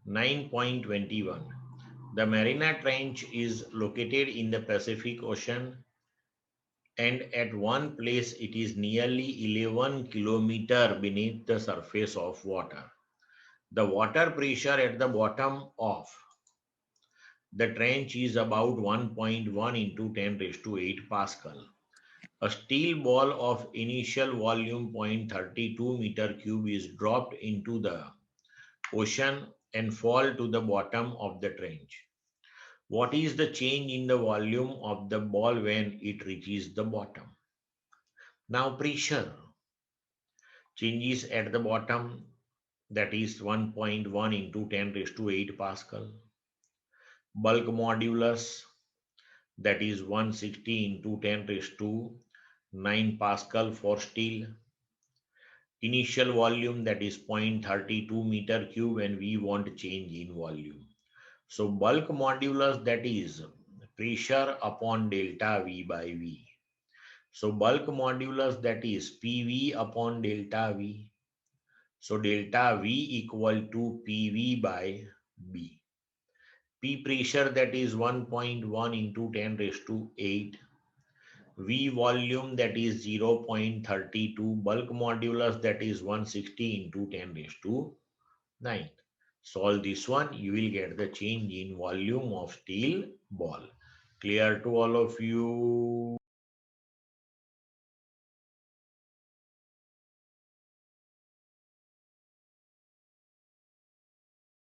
9.21. The Marina Trench is located in the Pacific Ocean, and at one place it is nearly 11 kilometers beneath the surface of water. The water pressure at the bottom of the trench is about 1.1 into 10 raised to 8 Pascal. A steel ball of initial volume 0.32 meter cube is dropped into the ocean and fall to the bottom of the trench. What is the change in the volume of the ball when it reaches the bottom? Now pressure changes at the bottom, that is 1.1 into 10 raised to 8 Pascal. Bulk modulus, that is 160 into 10 raised to 9 Pascal for steel. Initial volume, that is 0.32 meter cube, and we want change in volume. So bulk modulus, that is pressure upon delta V by V. So bulk modulus, that is PV upon delta V. So delta V equal to PV by B. P pressure, that is 1.1 into 10 raised to 8. V volume, that is 0.32. Bulk modulus, that is 160 into 10 raised to 9. Solve this one, you will get the change in volume of steel ball. Clear to all of you?